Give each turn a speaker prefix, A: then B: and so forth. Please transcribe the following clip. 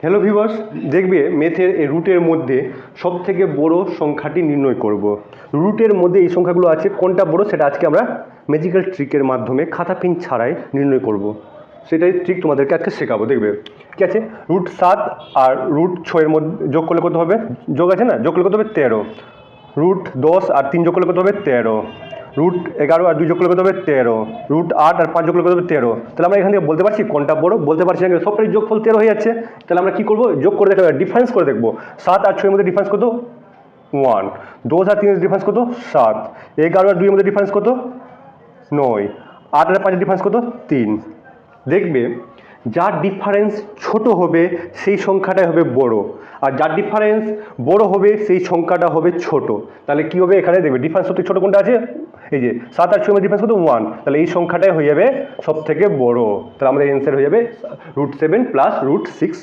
A: Hello viewers, দেখবে ম্যাথের এই রুটের মধ্যে সবথেকে বড় সংখ্যাটি নির্ণয় করব। রুটের মধ্যে এই সংখ্যাগুলো আছে, কোনটা বড় সেটা আজকে আমরা ম্যাজিক্যাল ট্রিকের মাধ্যমে খাতা পেন ছাড়াই নির্ণয় করব। সেটাই ট্রিক তোমাদেরকে আজকে শেখাবো। দেখবে ঠিক আছে, √7 আর √6 মধ্যে যোগ করলে কত হবে? যোগ আছে না, যোগ করলে কত হবে? 13। √10 আর 3 যোগ করলে কত হবে? 13। √11 আর 2 যোগ করলে কত হবে? 13। √8 আর 5 যোগ করলে কত হবে? 13। তাহলে আমরা এখান থেকে বলতে পারছি কোনটা বড়? বলতে পারছি না, সবটাই যোগফল 13 হয়ে যাচ্ছে। তাহলে আমরা কি করবো? যোগ করে দেখবো, ডিফারেন্স করে দেখবো। 7 আর 6 এর মধ্যে ডিফারেন্স কত? 1। 10 আর 3 এর ডিফারেন্স কত? 7। 11 আর 2 এর মধ্যে ডিফারেন্স কত? 9। 8 আর 5 এর ডিফারেন্স কত? 3। দেখবে যার ডিফারেন্স ছোট হবে সেই সংখ্যাটাই হবে বড়, আর যার ডিফারেন্স বড় হবে সেই সংখ্যাটা হবে ছোট। তাহলে কি হবে? এখানে দেখবে ডিফারেন্স সবথেকে ছোট কোনটা আছে? এই যে 7 আর 6 এর ডিফারেন্স কত? 1। তাহলে এই সংখ্যাটাই হয়ে যাবে সব থেকে বড়। তাহলে আমাদের অ্যান্সার হয়ে যাবে √7 + √6।